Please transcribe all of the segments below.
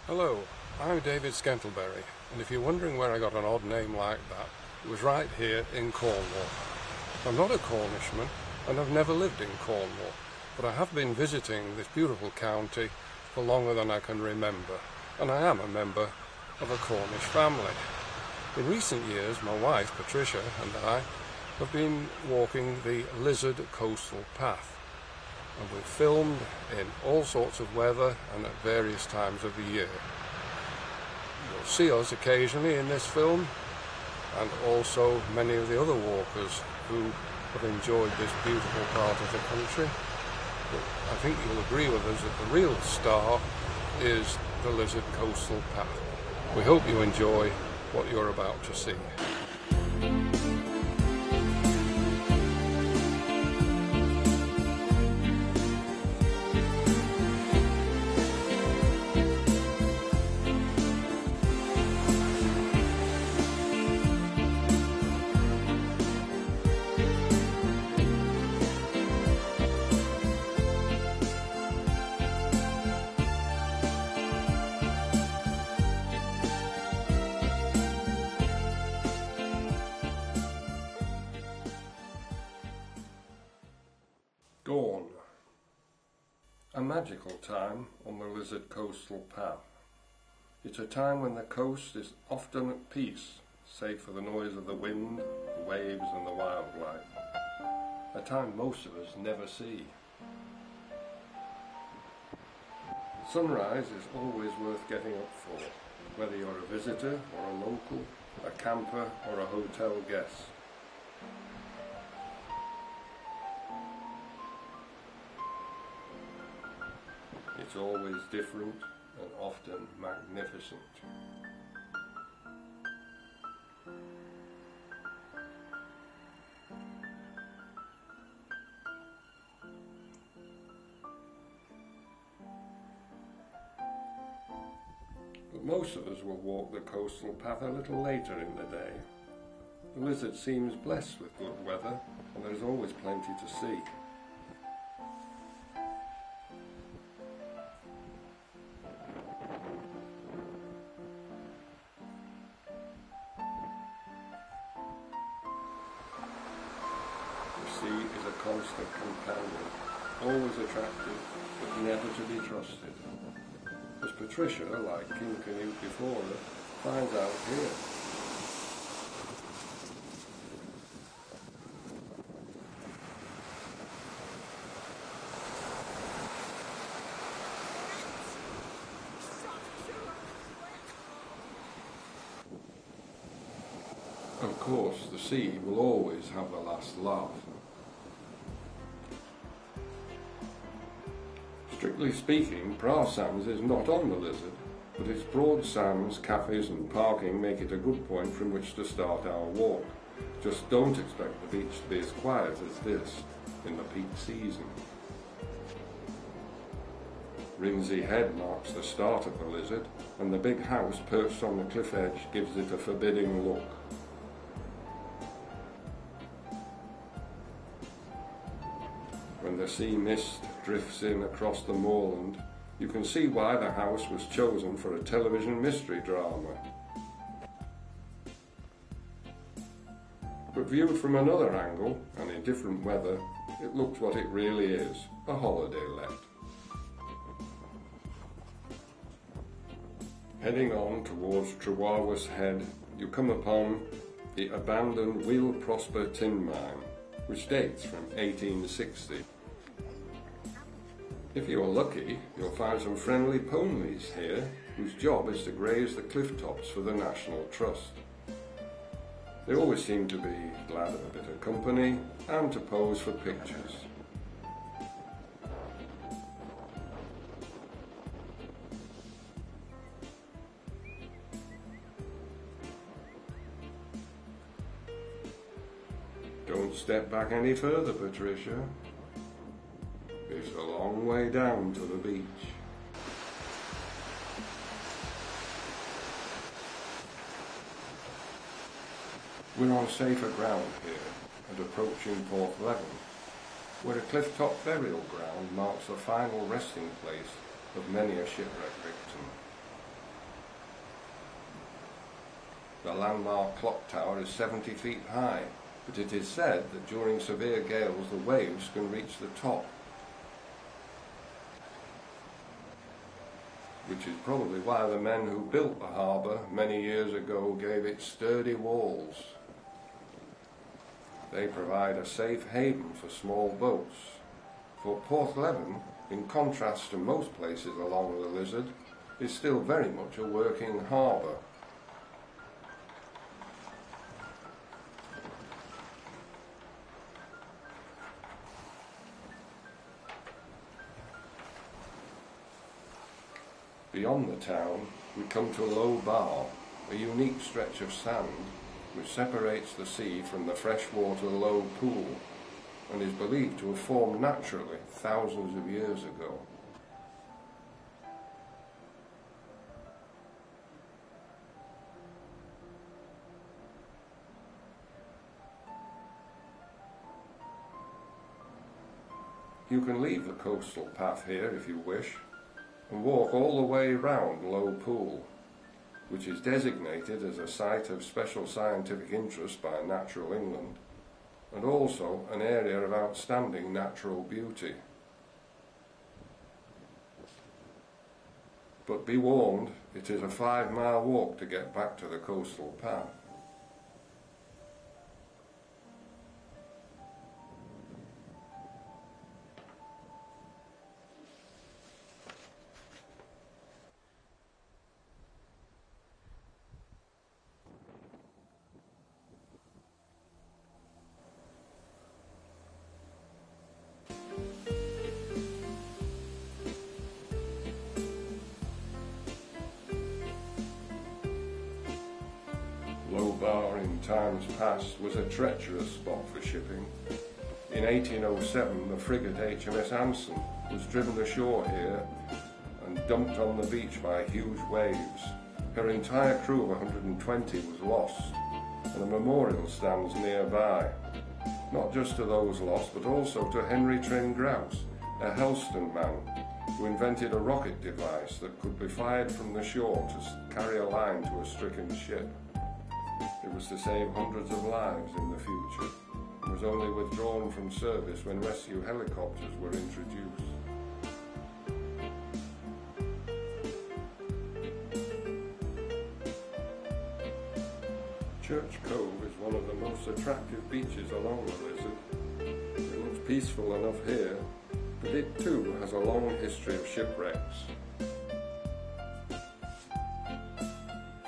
Hello, I'm David Scantleberry, and if you're wondering where I got an odd name like that, it was right here in Cornwall. I'm not a Cornishman, and I've never lived in Cornwall, but I have been visiting this beautiful county for longer than I can remember, and I am a member of a Cornish family. In recent years, my wife, Patricia, and I have been walking the Lizard Coastal Path, and we've filmed in all sorts of weather and at various times of the year. You'll see us occasionally in this film, and also many of the other walkers who have enjoyed this beautiful part of the country. But I think you'll agree with us that the real star is the Lizard Coastal Path. We hope you enjoy what you're about to see. Dawn. A magical time on the Lizard Coastal Path. It's a time when the coast is often at peace, save for the noise of the wind, the waves and the wildlife. A time most of us never see. Sunrise is always worth getting up for, whether you're a visitor or a local, a camper or a hotel guest. It's always different and often magnificent. But most of us will walk the coastal path a little later in the day. The Lizard seems blessed with good weather, and there's always plenty to see. The sea is a constant companion, always attractive, but never to be trusted. As Patricia, like Kynance before her, finds out here. Of course, the sea will always have the last laugh. Strictly speaking, Pra Sands is not on the Lizard, but its broad sands, cafes and parking make it a good point from which to start our walk. Just don't expect the beach to be as quiet as this in the peak season. Rinsey Head marks the start of the Lizard, and the big house perched on the cliff edge gives it a forbidding look. When the sea mist drifts in across the moorland, you can see why the house was chosen for a television mystery drama. But viewed from another angle, and in different weather, it looks what it really is, a holiday let. Heading on towards Trewarwas Head, you come upon the abandoned Wheel Prosper tin mine, which dates from 1860. If you're lucky, you'll find some friendly ponies here, whose job is to graze the cliff tops for the National Trust. They always seem to be glad of a bit of company and to pose for pictures. Don't step back any further, Patricia. It's a long way down to the beach. We're on safer ground here and approaching Portleven, where a cliff-top burial ground marks the final resting place of many a shipwreck victim. The landmark clock tower is 70 feet high, but it is said that during severe gales the waves can reach the top, which is probably why the men who built the harbour many years ago gave it sturdy walls. They provide a safe haven for small boats, for Portleven, in contrast to most places along the Lizard, is still very much a working harbour. Beyond the town, we come to Loe Bar, a unique stretch of sand which separates the sea from the freshwater Loe Pool and is believed to have formed naturally thousands of years ago. You can leave the coastal path here if you wish and walk all the way round Loe Pool, which is designated as a site of special scientific interest by Natural England, and also an area of outstanding natural beauty. But be warned, it is a 5-mile walk to get back to the coastal path. Loe Bar in times past was a treacherous spot for shipping. In 1807 the frigate HMS Anson was driven ashore here and dumped on the beach by huge waves. Her entire crew of 120 was lost, and a memorial stands nearby, not just to those lost but also to Henry Trin Grouse, a Helston man who invented a rocket device that could be fired from the shore to carry a line to a stricken ship. It was to save hundreds of lives in the future, and was only withdrawn from service when rescue helicopters were introduced. Church Cove is one of the most attractive beaches along the Lizard. It looks peaceful enough here, but it too has a long history of shipwrecks.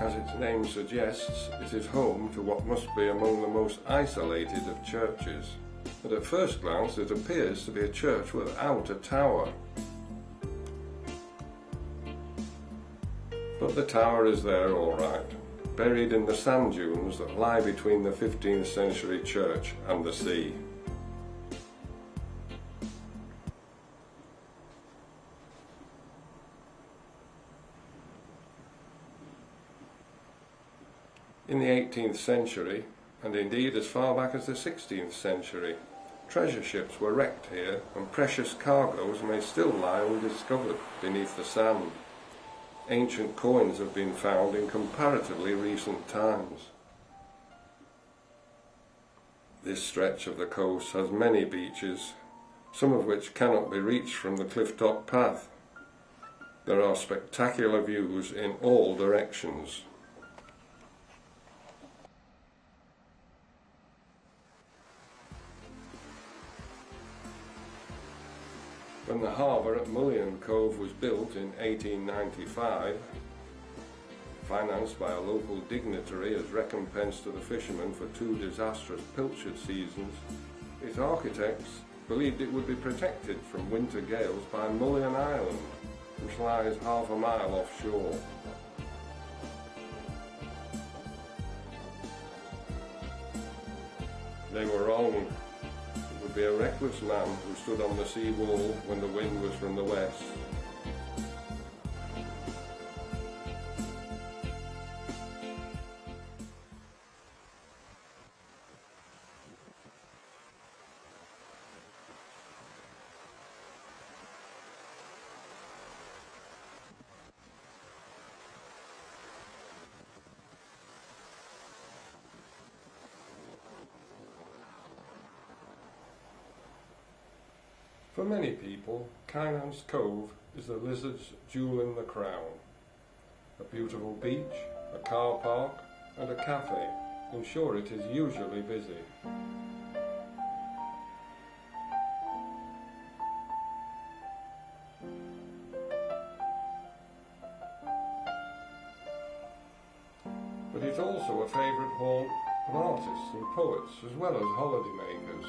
As its name suggests, it is home to what must be among the most isolated of churches, and at first glance it appears to be a church without a tower. But the tower is there all right, buried in the sand dunes that lie between the 15th century church and the sea. In the 18th century, and indeed as far back as the 16th century, treasure ships were wrecked here and precious cargoes may still lie undiscovered beneath the sand. Ancient coins have been found in comparatively recent times. This stretch of the coast has many beaches, some of which cannot be reached from the cliff-top path. There are spectacular views in all directions. When the harbour at Mullion Cove was built in 1895, financed by a local dignitary as recompense to the fishermen for 2 disastrous pilchard seasons, its architects believed it would be protected from winter gales by Mullion Island, which lies half a mile offshore. They were wrong. It would be a reckless man who stood on the sea wall when the wind was from the west. For many people, Kynance Cove is the lizard's jewel in the crown. A beautiful beach, a car park and a cafe ensure it is usually busy. But it's also a favourite haunt of artists and poets as well as holidaymakers.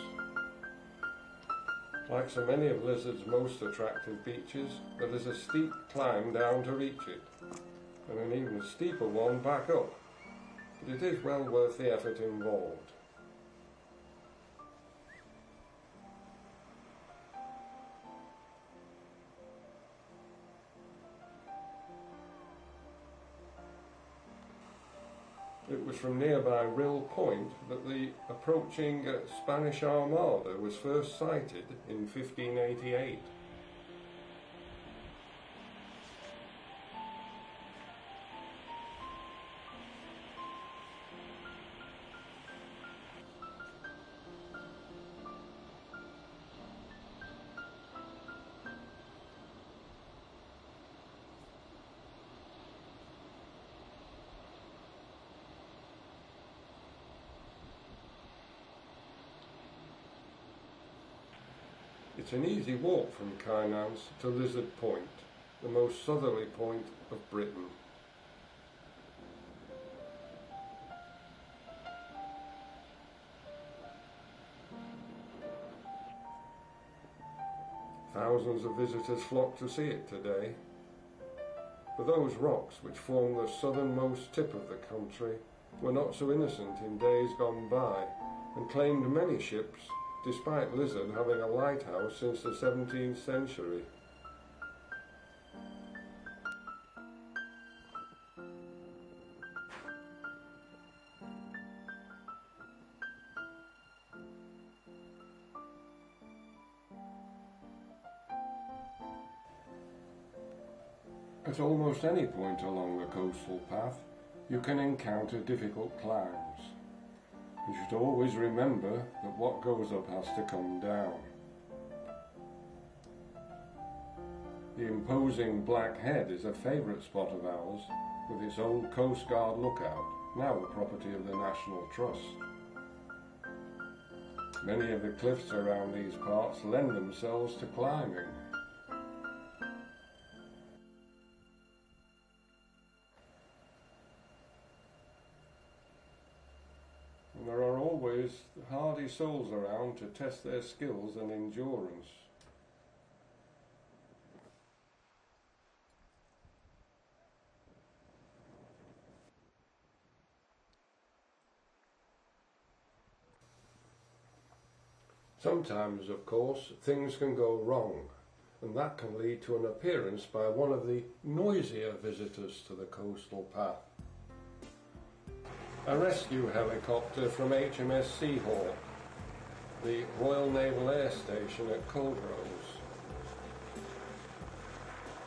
Like so many of Lizard's most attractive beaches, there is a steep climb down to reach it, and an even steeper one back up, but it is well worth the effort involved. It was from nearby Rill Point that the approaching Spanish Armada was first sighted in 1588. It's an easy walk from Kynance to Lizard Point, the most southerly point of Britain. Thousands of visitors flock to see it today. But those rocks which form the southernmost tip of the country were not so innocent in days gone by, and claimed many ships, despite Lizard having a lighthouse since the 17th century. At almost any point along the coastal path, you can encounter difficult climbs. You should always remember that what goes up has to come down. The imposing Black Head is a favourite spot of ours, with its old Coast Guard lookout, now the property of the National Trust. Many of the cliffs around these parts lend themselves to climbing. And there are always hardy souls around to test their skills and endurance. Sometimes, of course, things can go wrong, and that can lead to an appearance by one of the noisier visitors to the coastal path. A rescue helicopter from HMS Seahawk, the Royal Naval Air Station at Cove.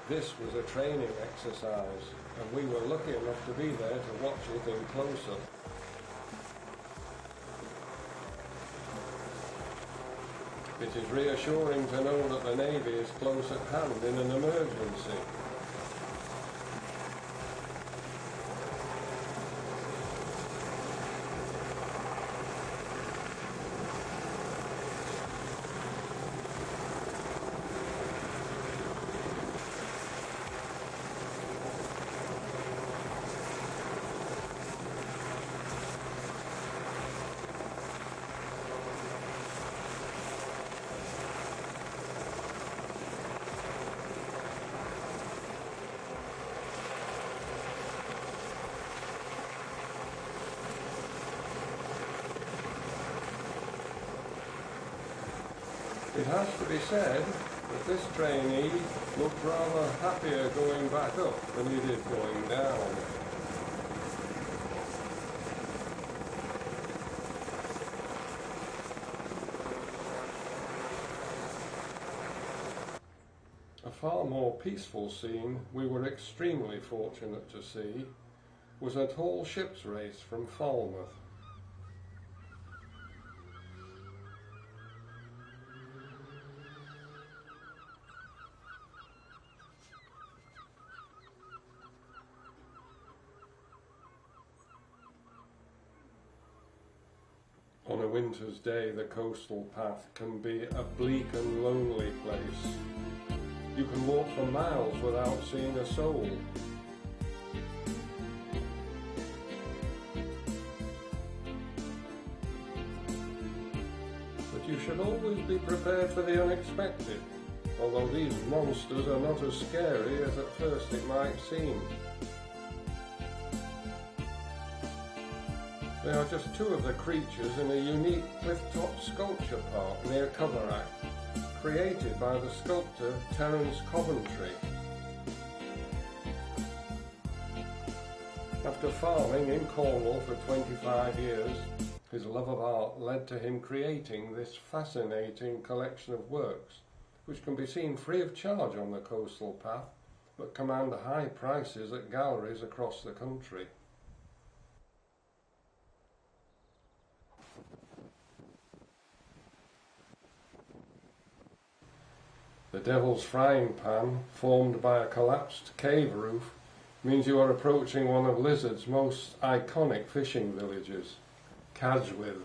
This was a training exercise, and we were lucky enough to be there to watch it in close-up. It is reassuring to know that the Navy is close at hand in an emergency. It has to be said that this trainee looked rather happier going back up than he did going down. A far more peaceful scene we were extremely fortunate to see was a tall ship's race from Falmouth. winter's day, the coastal path can be a bleak and lonely place. You can walk for miles without seeing a soul. But you should always be prepared for the unexpected, although these monsters are not as scary as at first it might seem. They are just two of the creatures in a unique cliff-top sculpture park near Coverack, created by the sculptor Terence Coventry. After farming in Cornwall for 25 years, his love of art led to him creating this fascinating collection of works, which can be seen free of charge on the coastal path, but command high prices at galleries across the country. The Devil's Frying Pan, formed by a collapsed cave roof, means you are approaching one of Lizard's most iconic fishing villages, Cadgwith.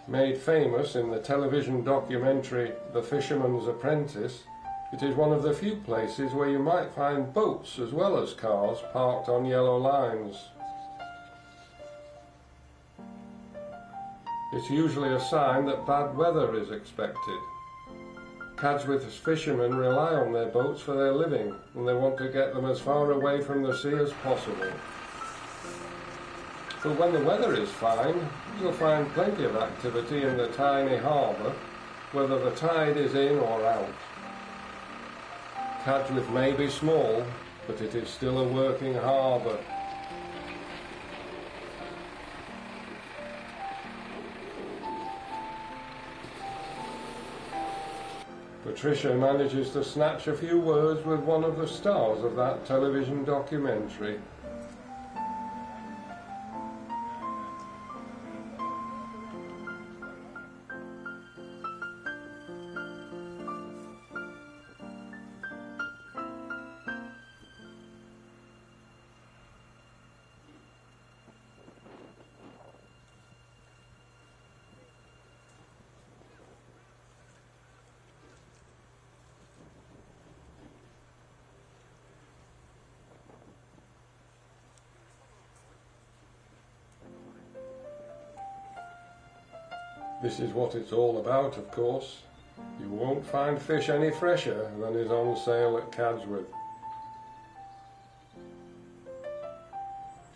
Made famous in the television documentary The Fisherman's Apprentice, it is one of the few places where you might find boats as well as cars parked on yellow lines. It's usually a sign that bad weather is expected. Cadgwith's fishermen rely on their boats for their living, and they want to get them as far away from the sea as possible. But when the weather is fine, you'll find plenty of activity in the tiny harbour, whether the tide is in or out. Cadgwith may be small, but it is still a working harbour. Patricia manages to snatch a few words with one of the stars of that television documentary. This is what it's all about, of course. You won't find fish any fresher than is on sale at Cadgwith.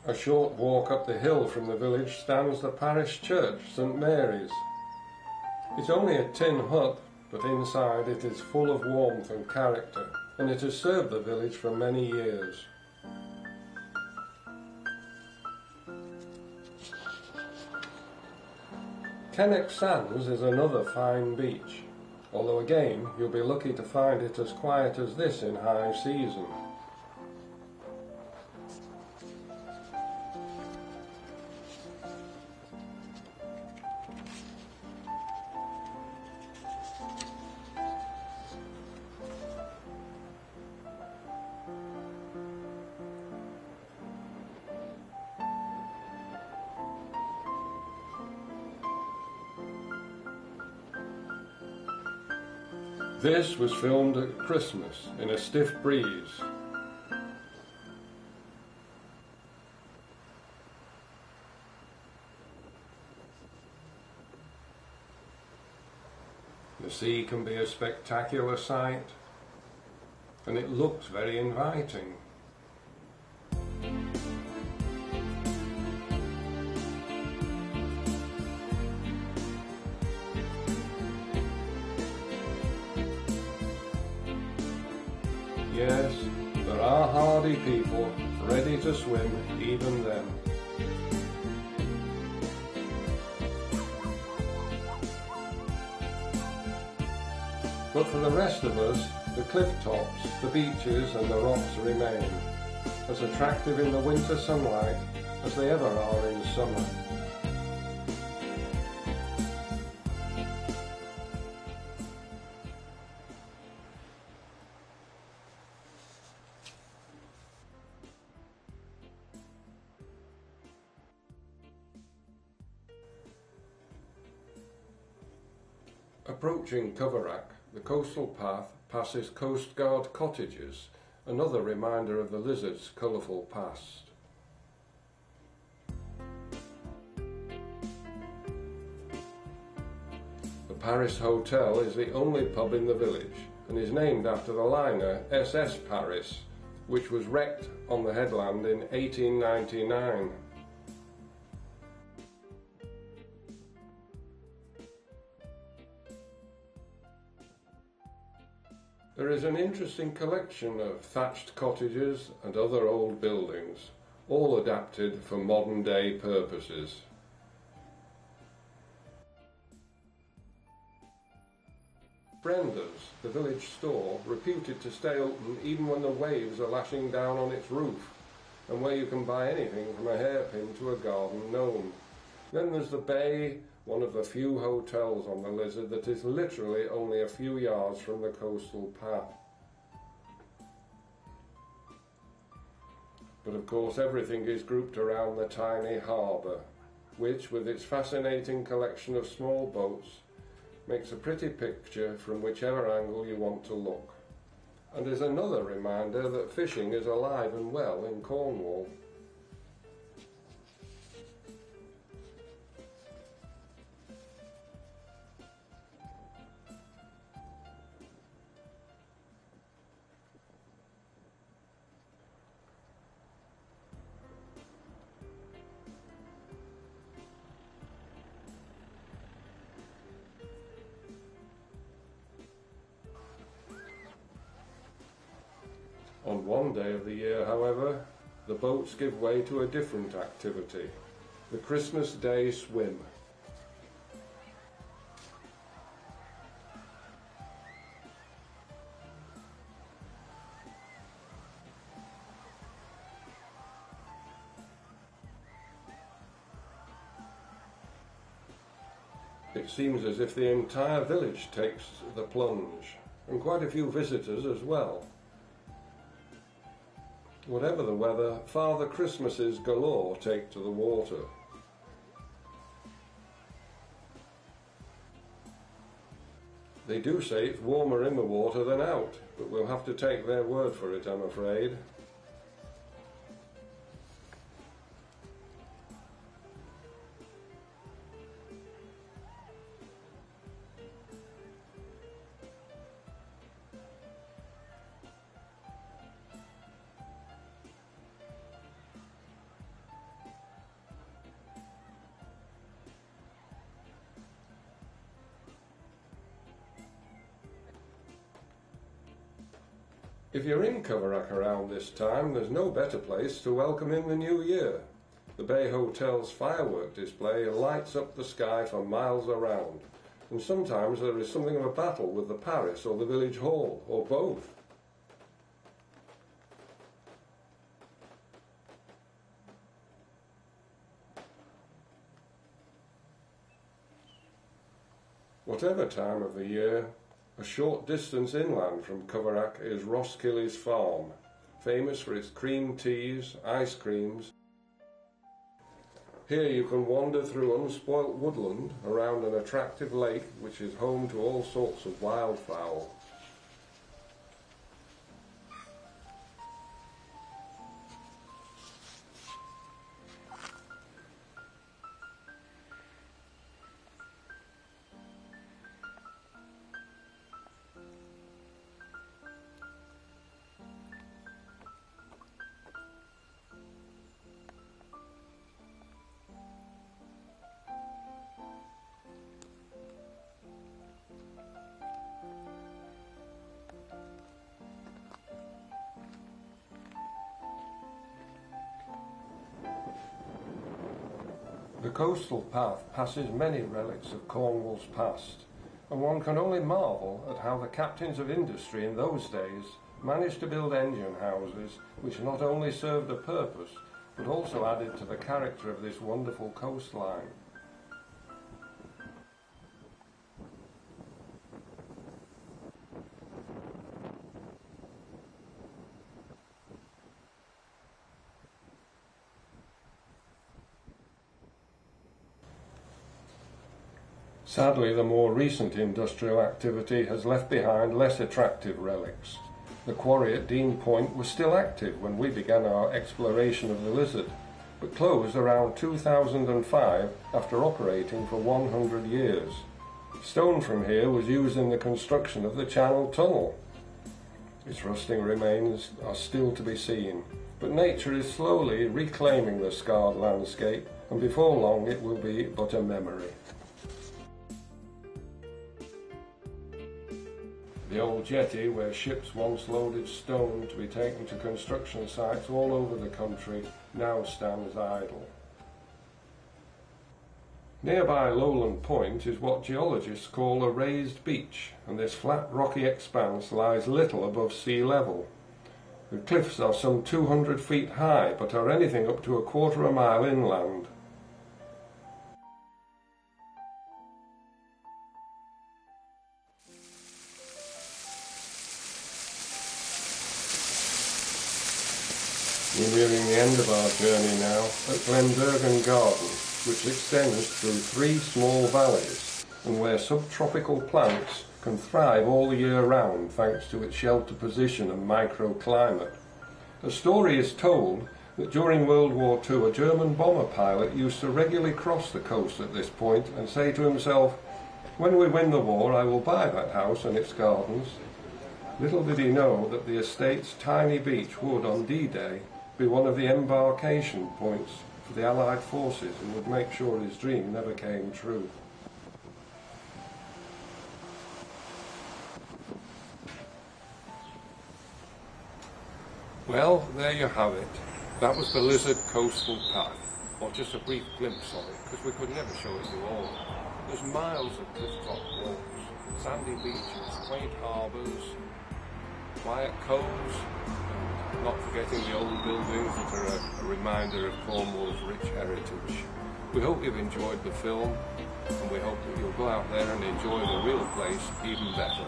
A short walk up the hill from the village stands the parish church, St Mary's. It's only a tin hut, but inside it is full of warmth and character, and it has served the village for many years. Kenn Sands is another fine beach, although again you'll be lucky to find it as quiet as this in high season. This was filmed at Christmas in a stiff breeze. The sea can be a spectacular sight, and it looks very inviting. Yes, there are hardy people ready to swim even then. But for the rest of us, the cliff tops, the beaches and the rocks remain, as attractive in the winter sunlight as they ever are in summer. Approaching Coverack, the coastal path passes coastguard cottages, another reminder of the lizard's colourful past. The Paris Hotel is the only pub in the village and is named after the liner SS Paris, which was wrecked on the headland in 1899. There is an interesting collection of thatched cottages and other old buildings, all adapted for modern day purposes. Brenda's, the village store, reputed to stay open even when the waves are lashing down on its roof, and where you can buy anything from a hairpin to a garden gnome. Then there's the Bay, one of the few hotels on the Lizard that is literally only a few yards from the coastal path. But of course everything is grouped around the tiny harbour, which, with its fascinating collection of small boats, makes a pretty picture from whichever angle you want to look, and is another reminder that fishing is alive and well in Cornwall. On one day of the year, however, the boats give way to a different activity, the Christmas Day swim. It seems as if the entire village takes the plunge, and quite a few visitors as well. Whatever the weather, Father Christmases galore take to the water. They do say it's warmer in the water than out, but we'll have to take their word for it, I'm afraid. If you're in Coverack around this time, there's no better place to welcome in the new year. The Bay Hotel's firework display lights up the sky for miles around, and sometimes there is something of a battle with the Paris or the village hall, or both. Whatever time of the year, a short distance inland from Coverack is Roskilly's Farm, famous for its cream teas, ice creams. Here you can wander through unspoilt woodland around an attractive lake which is home to all sorts of wildfowl. The coastal path passes many relics of Cornwall's past, and one can only marvel at how the captains of industry in those days managed to build engine houses which not only served a purpose, but also added to the character of this wonderful coastline. Sadly, the more recent industrial activity has left behind less attractive relics. The quarry at Dean Point was still active when we began our exploration of the Lizard, but closed around 2005 after operating for 100 years. Stone from here was used in the construction of the Channel Tunnel. Its rusting remains are still to be seen, but nature is slowly reclaiming the scarred landscape, and before long it will be but a memory. The old jetty, where ships once loaded stone to be taken to construction sites all over the country, now stands idle. Nearby Lowland Point is what geologists call a raised beach, and this flat rocky expanse lies little above sea level. The cliffs are some 200 feet high, but are anything up to a quarter of a mile inland. We're nearing the end of our journey now at Glendergan Garden, which extends through 3 small valleys, and where subtropical plants can thrive all the year round thanks to its shelter position and microclimate. A story is told that during World War II a German bomber pilot used to regularly cross the coast at this point and say to himself, "When we win the war I will buy that house and its gardens." Little did he know that the estate's tiny beach would, on D-Day, be one of the embarkation points for the Allied forces, and would make sure his dream never came true. Well, there you have it. That was the Lizard Coastal Path, or just a brief glimpse of it, because we could never show it you all. There's miles of cliff-top walks, sandy beaches, quaint harbours, quiet coves, and not forgetting the old buildings that are a reminder of Cornwall's rich heritage. We hope you've enjoyed the film, and we hope that you'll go out there and enjoy the real place even better.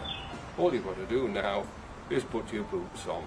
All you've got to do now is put your boots on.